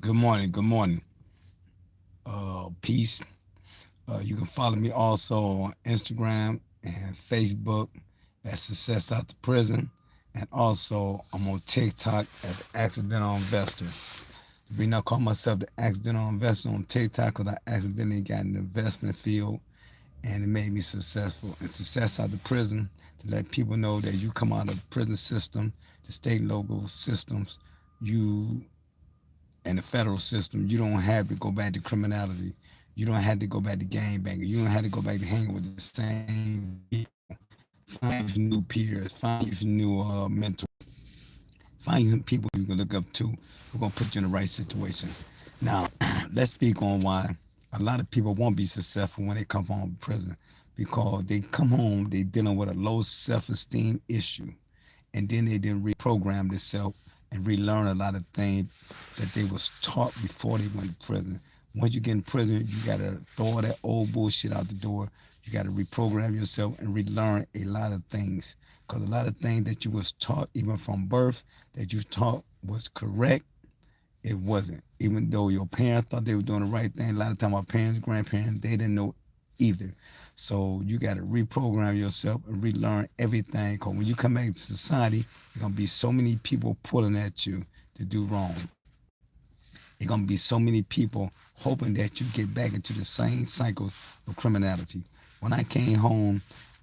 Good morning. Good morning. Peace. You can follow me also on Instagram and Facebook at Success Out the Prison. And also, I'm on TikTok at the Accidental Investor. The reason I call myself the Accidental Investor on TikTok because I accidentally got in the investment field and it made me successful. And Success Out the Prison to let people know that you come out of the prison system, the state and local systems, you and the federal system, you don't have to go back to criminality. You don't have to go back to gang banging. You don't have to go back to hanging with the same people. Find you some new peers. Find you some new mentors. Find you some people you can look up to who are going to put you in the right situation. Now, let's speak on why a lot of people won't be successful when they come home from prison because they come home, they dealing with a low self-esteem issue and then they didn't reprogram themselves and relearn a lot of things that they was taught before they went to prison. Once you get in prison, you gotta throw that old bullshit out the door. You gotta reprogram yourself and relearn a lot of things. Cause a lot of things that you was taught even from birth that you taught was correct, it wasn't. Even though your parents thought they were doing the right thing, a lot of time our parents, grandparents, they didn't know either. So you got to reprogram yourself and relearn everything. Because when you come back to society, there's going to be so many people pulling at you to do wrong. There's going to be so many people hoping that you get back into the same cycle of criminality. When I came home,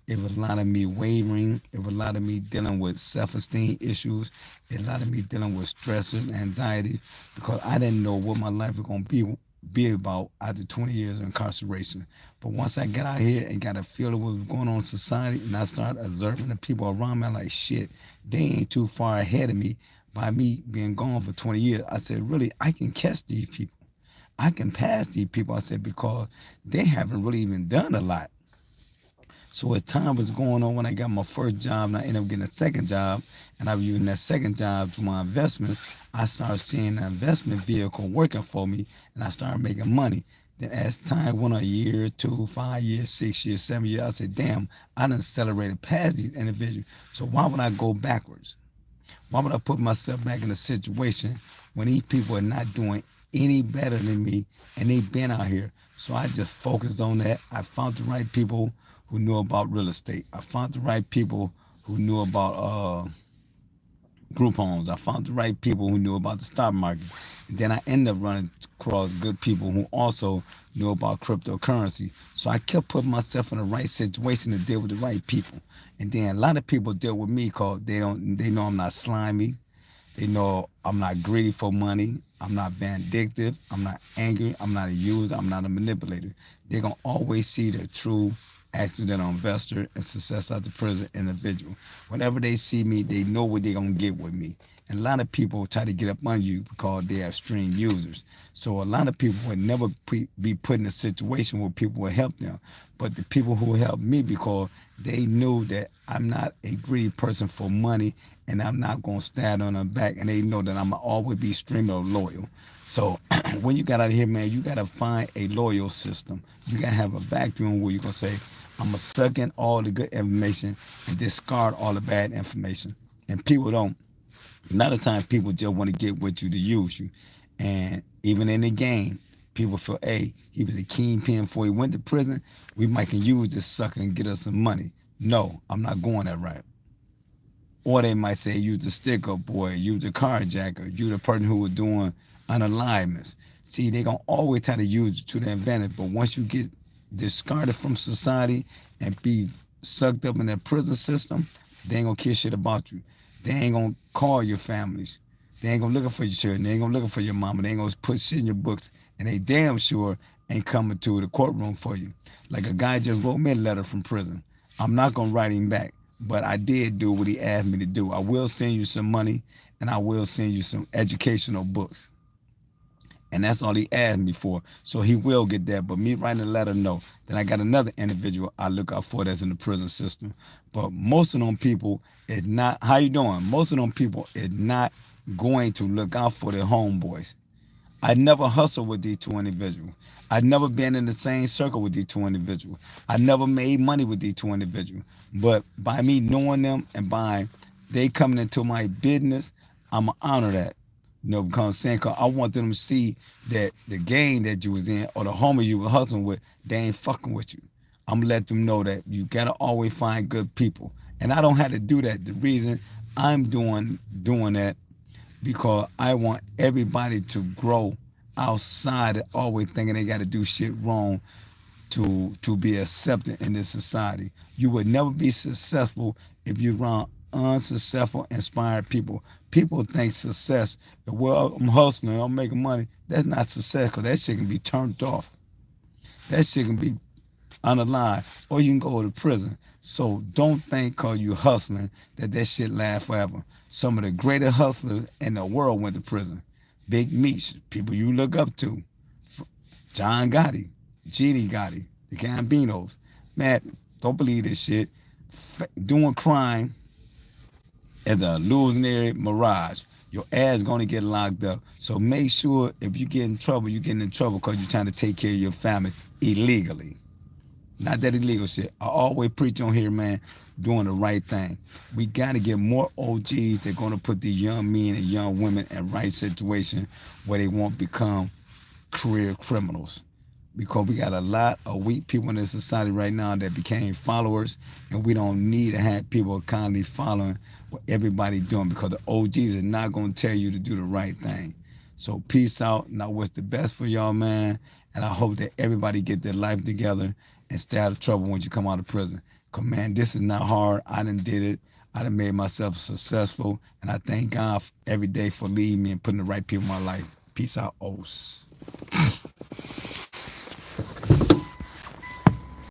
it was a lot of me wavering. It was a lot of me dealing with self-esteem issues. A lot of me dealing with stress and anxiety because I didn't know what my life was going to be about after 20 years of incarceration. But once I got out here and got a feel of what was going on in society, and I started observing the people around me, I'm like, shit, they ain't too far ahead of me by me being gone for 20 years. I said, really, I can catch these people. I can pass these people. I said, because they haven't really even done a lot. So as time was going on, when I got my first job and I ended up getting a second job, and I was using that second job for my investments, I started seeing an investment vehicle working for me, and I started making money. Then as time went on, a year, 2, 5 years, 6 years, 7 years, I said, damn, I done accelerated past these individuals. So why would I go backwards? Why would I put myself back in a situation when these people are not doing any better than me and they've been out here? So I just focused on that. I found the right people who knew about real estate. I found the right people who knew about group homes. I found the right people who knew about the stock market. And then I ended up running across good people who also knew about cryptocurrency. So I kept putting myself in the right situation to deal with the right people. And then a lot of people deal with me because they know I'm not slimy. They know I'm not greedy for money. I'm not vindictive. I'm not angry. I'm not a user. I'm not a manipulator. They're going to always see the true accidental investor and success out the prison individual. Whenever they see me, they know what they're going to get with me. And a lot of people try to get up on you because they are stream users. So a lot of people would never be put in a situation where people will help them. But the people who helped me because they knew that I'm not a greedy person for money and I'm not going to stand on their back. And they know that I'm going to always be extremely loyal. So when you got out of here, man, you got to find a loyal system. You got to have a vacuum where you going to say, I'm going to suck in all the good information and discard all the bad information. And people don't. A lot of times people just want to get with you to use you. And even in the game, people feel, hey, he was a kingpin before he went to prison. We might can use this sucker and get us some money. No, I'm not going that route. Or they might say, you the stick up boy, you the carjacker, you the person who was doing unaliveness. See, they gonna always try to use it to their advantage. But once you get discarded from society and be sucked up in that prison system, they ain't gonna care shit about you. They ain't gonna call your families. They ain't gonna looking for your children. They ain't gonna looking for your mama. They ain't gonna put shit in your books. And they damn sure ain't coming to the courtroom for you. Like a guy just wrote me a letter from prison. I'm not gonna write him back, but I did do what he asked me to do. I will send you some money and I will send you some educational books. And that's all he asked me for. So he will get that. But me writing a letter, no. Then I got another individual I look out for that's in the prison system. But most of them people is not, how you doing? Most of them people is not going to look out for their homeboys. I never hustled with these two individuals. I never been in the same circle with these two individuals. I never made money with these two individuals. But by me knowing them and by they coming into my business, I'ma honor that. You know, because I'm saying, 'cause I want them to see that the gang that you was in or the homies you were hustling with, they ain't fucking with you. I'm gonna let them know that you gotta always find good people. And I don't have to do that. The reason I'm doing that because I want everybody to grow outside of always thinking they gotta do shit wrong to be accepted in this society. You would never be successful if you're around unsuccessful, inspired people. People think success, well, I'm hustling, I'm making money. That's not success because that shit can be turned off. That shit can be unalive, or you can go to prison. So don't think because you hustling that shit lasts forever. Some of the greatest hustlers in the world went to prison. Big Meech, people you look up to. John Gotti, Genie Gotti, the Gambinos. Man, don't believe this shit. Doing crime is a illusionary mirage. Your ass gonna get locked up. So make sure if you get in trouble, you get in trouble because you're trying to take care of your family illegally. Not that illegal shit. I always preach on here, man, doing the right thing. We got to get more OGs that going to put these young men and young women in right situation where they won't become career criminals. Because we got a lot of weak people in this society right now that became followers, and we don't need to have people constantly following what everybody doing because the OGs are not going to tell you to do the right thing. So peace out. Now what's the best for y'all, man? And I hope that everybody get their life together and stay out of trouble when you come out of prison. Cause man, this is not hard. I done did it. I done made myself successful. And I thank God every day for leading me and putting the right people in my life. Peace out, Os.